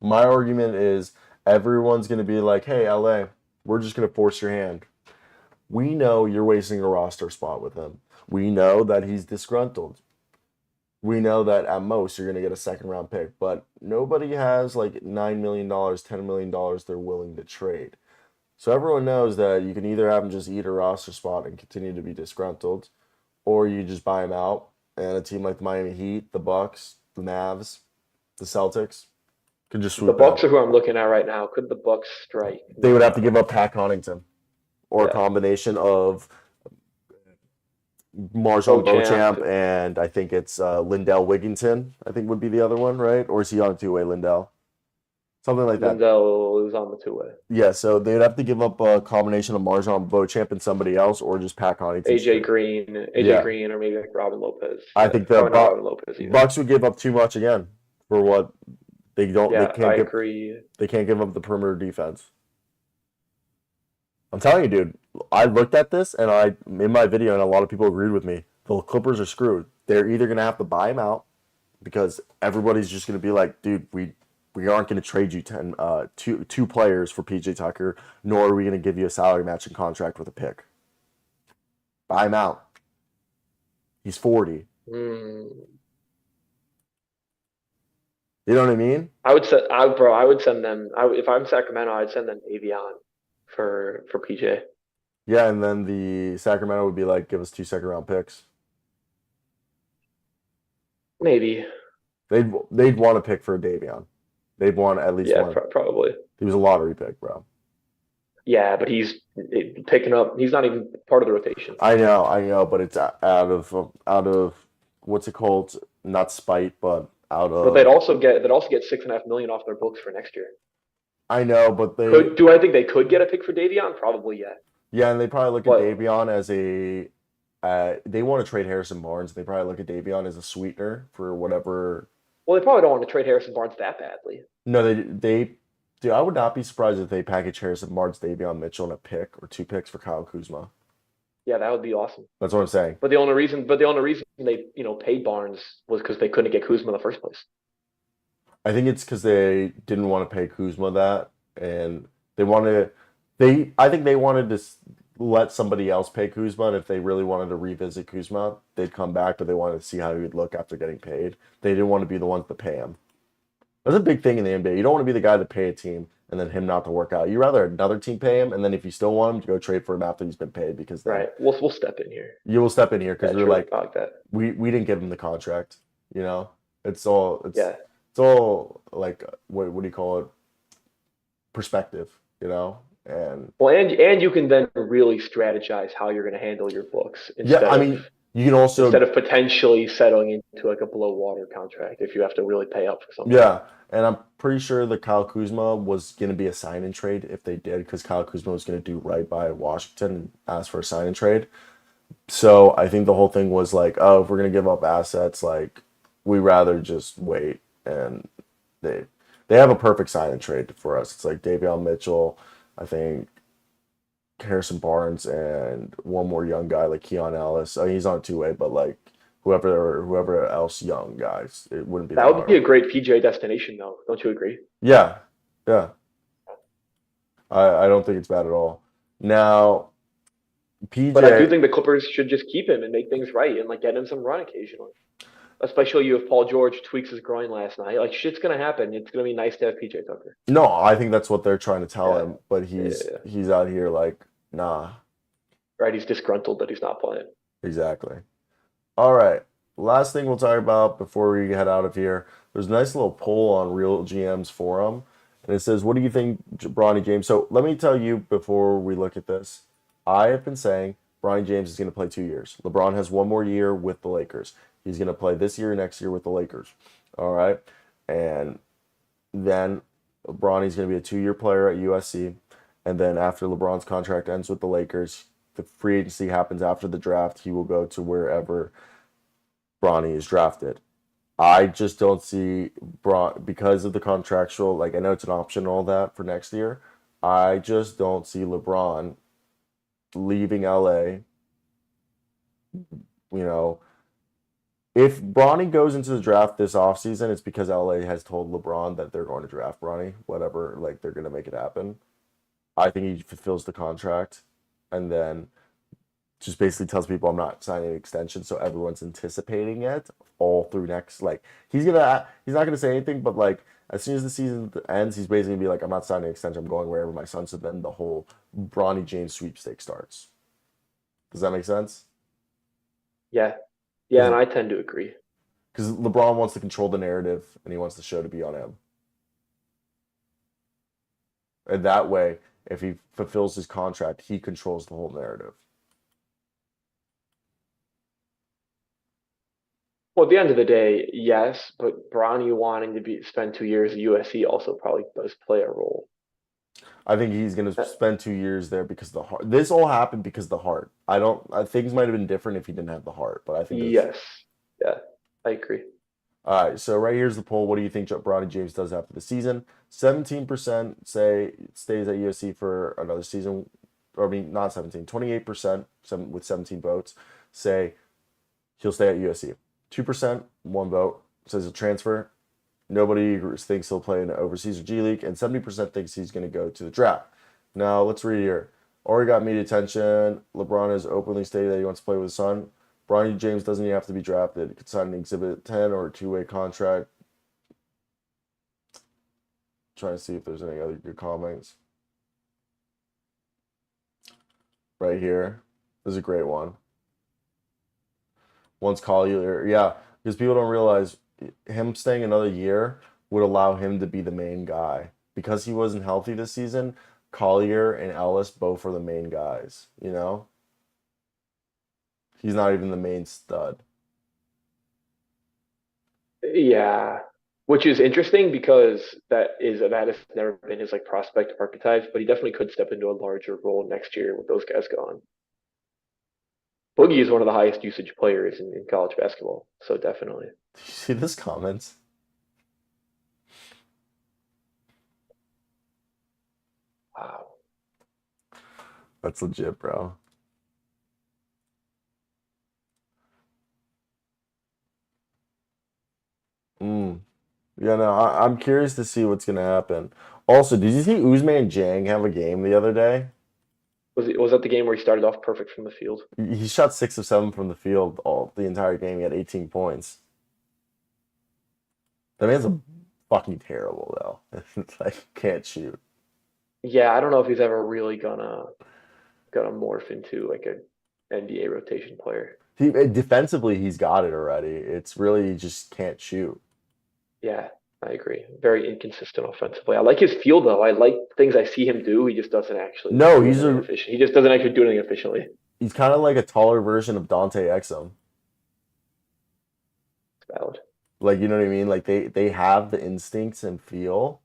My argument is everyone's going to be like, hey, LA, we're just going to force your hand. We know you're wasting a roster spot with him. We know that he's disgruntled. We know that at most you're going to get a second round pick, but nobody has like $9 million, $10 million they're willing to trade. So everyone knows that you can either have him just eat a roster spot and continue to be disgruntled, or you just buy him out. And a team like the Miami Heat, the Bucks, the Mavs, the Celtics could just The swoop Bucks in. are who I'm looking at right now. Could the Bucks strike? They would have to give up Pat Connaughton or a Yeah. combination of Marjon Beauchamp and I think it's Lindell Wigginton, I think would be the other one, right? Or is he on a two-way, Lindell? Something like that. Lindell is on the two-way. Yeah, so they'd have to give up a combination of Marjon Beauchamp and somebody else, or just Pat Connaughton. AJ Green, or maybe like Robin Lopez. I think the Bucks would give up too much again for what they don't. Yeah, they can't I agree. They can't give up the perimeter defense. I'm telling you, dude. I looked at this and I in my video, and a lot of people agreed with me. The Clippers are screwed. They're either gonna have to buy him out because everybody's just gonna be like, dude, we aren't going to trade you two players for PJ Tucker, nor are we going to give you a salary matching contract with a pick. Buy him out. He's 40. Mm. You know what I mean? I would send them. If I'm Sacramento, I'd send them Avion for PJ. Yeah, and then the Sacramento would be like, give us 2 second-round picks. Maybe. They'd want a pick for a Davion. They'd want at least one. Probably. He was a lottery pick, bro. Yeah, but he's picking up. He's not even part of the rotation. I know, but it's out of what's it called? Not spite, but out of. But they'd also get $6.5 million off their books for next year. I know, but do I think they could get a pick for Davion? Probably, yeah. Yeah, and they probably look at Davion as a. They want to trade Harrison Barnes. They probably look at Davion as a sweetener for whatever. Well, they probably don't want to trade Harrison Barnes that badly. No, dude, I would not be surprised if they package Harrison Barnes, Davion Mitchell, and a pick or 2 picks for Kyle Kuzma. Yeah, that would be awesome. That's what I'm saying. But the only reason they paid Barnes was because they couldn't get Kuzma in the first place. I think it's because they didn't want to pay Kuzma that, and I think they wanted to let somebody else pay Kuzma, and if they really wanted to revisit Kuzma, they'd come back, but they wanted to see how he would look after getting paid. They didn't want to be the ones to pay him. That's a big thing in the NBA. You don't want to be the guy to pay a team and then him not to work out. You rather another team pay him, and then if you still want him, to go trade for him after he's been paid because right. We'll step in here. You will step in here because we're like that. We didn't give him the contract. You know, it's all like what do you call it? Perspective. You know. And you can then really strategize how you're going to handle your books. You can also instead of potentially settling into like a below water contract if you have to really pay up for something. Yeah, and I'm pretty sure that Kyle Kuzma was going to be a sign and trade if they did, because Kyle Kuzma was going to do right by Washington and ask for a sign and trade. So I think the whole thing was like, oh, if we're going to give up assets, like we rather just wait, and they have a perfect sign and trade for us. It's like Davion Mitchell. I think Harrison Barnes and one more young guy like Keon Ellis. I mean, he's on a 2-way, but like whoever else young guys, it wouldn't be that would be a great PJ destination, though. Don't you agree? Yeah. I don't think it's bad at all. Now, PJ, but I do think the Clippers should just keep him and make things right and like get him some run occasionally. Especially if Paul George tweaks his groin last night. Like, shit's going to happen. It's going to be nice to have PJ Tucker. No, I think that's what they're trying to tell him. But he's out here like, nah. Right, he's disgruntled that he's not playing. Exactly. All right. Last thing we'll talk about before we head out of here. There's a nice little poll on Real GM's forum. And it says, what do you think, Bronny James? So let me tell you before we look at this. I have been saying Bronny James is going to play 2 years. LeBron has 1 more year with the Lakers. He's going to play this year, next year with the Lakers. All right. And then Bronny's going to be a 2-year player at USC, and then after LeBron's contract ends with the Lakers, the free agency happens after the draft. He will go to wherever Bronny is drafted. I just don't see because of the contractual. Like I know it's an option and all that for next year. I just don't see LeBron leaving LA. You know, if Bronny goes into the draft this offseason, it's because LA has told LeBron that they're going to draft Bronny, whatever, like they're going to make it happen. I think he fulfills the contract and then just basically tells people I'm not signing an extension, so everyone's anticipating it all through next. Like he's not gonna say anything, but like as soon as the season ends, he's basically gonna be like, I'm not signing an extension. I'm going wherever my son. So then the whole Bronny James sweepstake starts. Does that make sense? Yeah, yeah, and I tend to agree. Because LeBron wants to control the narrative and he wants the show to be on him. And that way, if he fulfills his contract, he controls the whole narrative. Well, at the end of the day, yes, but Bronny wanting to spend 2 years at USC also probably does play a role. I think he's going to spend 2 years there because of the heart. This all happened because of the heart. Things might have been different if he didn't have the heart, but I think Yes, yeah, I agree. All right, so right here's the poll. What do you think Bronny James does after the season? 17% say stays at USC for another season. Or I mean, not 17. 28% with 17 votes say he'll stay at USC. 2%, 1 vote, says he'll transfer. Nobody thinks he'll play in the overseas or G League, and 70% thinks he's going to go to the draft. Now, let's read here. Already got media attention. LeBron has openly stated that he wants to play with his son. Bronny James doesn't even have to be drafted. He could sign an Exhibit 10 or a 2-way contract. Trying to see if there's any other good comments. Right here. This is a great one. Once Collier, yeah, because people don't realize him staying another year would allow him to be the main guy. Because he wasn't healthy this season, Collier and Ellis both are the main guys, you know? He's not even the main stud. Yeah, which is interesting because that has never been his like prospect archetype, but he definitely could step into a larger role next year with those guys gone. Boogie is one of the highest usage players in college basketball, so definitely. Do you see this comments? Wow. That's legit, bro. Yeah, no, I'm curious to see what's gonna happen. Also, did you see Usman Jang have a game the other day? Was that the game where he started off perfect from the field? He shot 6 of 7 from the field the entire game. He had 18 points. That man's fucking terrible though. Like can't shoot. Yeah, I don't know if he's ever really gonna morph into like an NBA rotation player. Defensively, he's got it already. It's really he just can't shoot. Yeah, I agree. Very inconsistent offensively. I like his feel though. I like things I see him do. He just doesn't actually. No, He just doesn't actually do anything efficiently. He's kind of like a taller version of Dante Exum. It's valid. Like you know what I mean? Like they have the instincts and feel,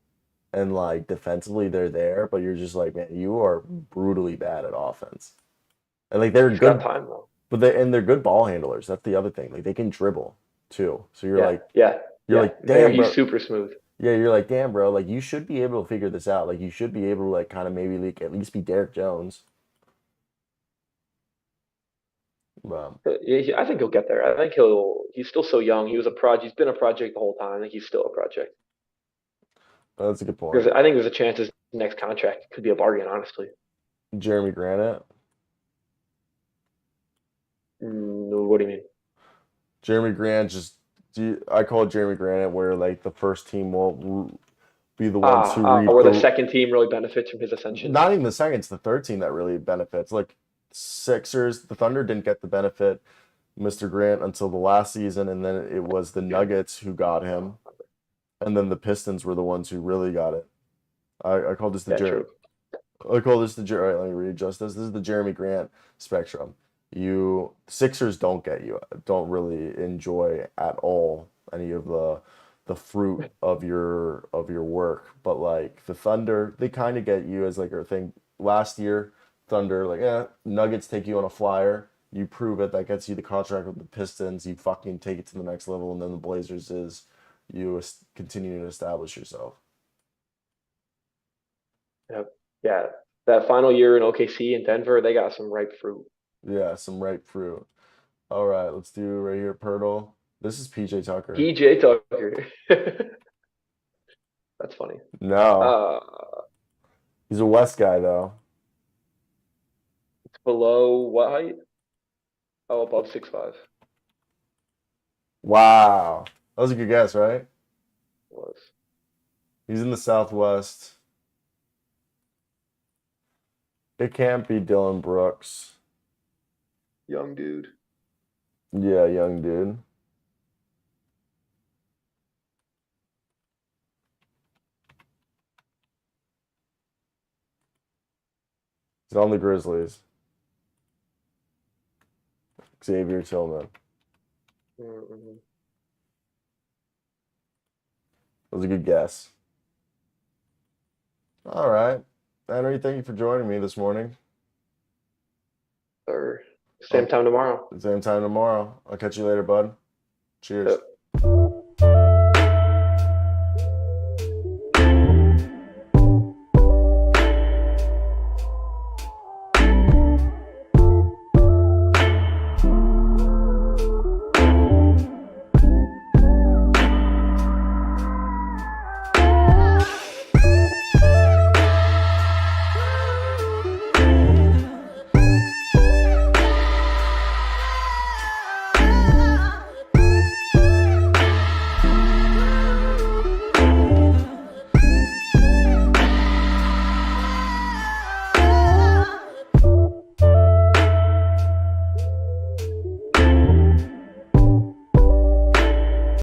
and like defensively they're there, but you're just like, man, you are brutally bad at offense. And like they're He's good, got time though. but they're good ball handlers. That's the other thing. Like they can dribble too. So you're like, yeah. damn, bro. He's super smooth. Yeah, you're like, damn, bro. Like you should be able to figure this out. Like you should be able to like kind of maybe like at least be Derek Jones. Yeah, I think he'll get there. I think he's still so young. He was a project. He's been a project the whole time. I think he's still a project. That's a good point. Because I think there's a chance his next contract could be a bargain, honestly. Jeremy Grant. What do you mean? Jeremy Grant I call it Jeremy Grant where like the first team won't be the ones who reap where the second team really benefits from his ascension. Not even the second, it's the third team that really benefits. Like Sixers, the Thunder didn't get the benefit, Mr. Grant, until the last season, and then it was the Nuggets who got him, and then the Pistons were the ones who really got it. I call this the Jeremy. I call this the Jeremy. All right, let me readjust this. This is the Jeremy Grant spectrum. Sixers don't really enjoy at all any of the the fruit of your work. But like the Thunder, they kind of get you as like a thing. Last year, Thunder, like, Nuggets take you on a flyer. You prove it. That gets you the contract with the Pistons. You fucking take it to the next level. And then the Blazers is you continue to establish yourself. Yep. Yeah. That final year in OKC and Denver, they got some ripe fruit. Yeah, some ripe fruit. All right, let's do right here, Pirtle. This is PJ Tucker. PJ Tucker. That's funny. No, Uh, he's a West guy though. it's below what height? Oh, above 6'5" Wow, that was a good guess, right? was. He's in the Southwest. It can't be Dylan Brooks. Young dude. Yeah, young dude. He's on the Grizzlies. Xavier Tillman. Mm-hmm. That was a good guess. All right. Henry, thank you for joining me this morning. Or same time tomorrow. Same time tomorrow. I'll catch you later, bud. Cheers. Yep.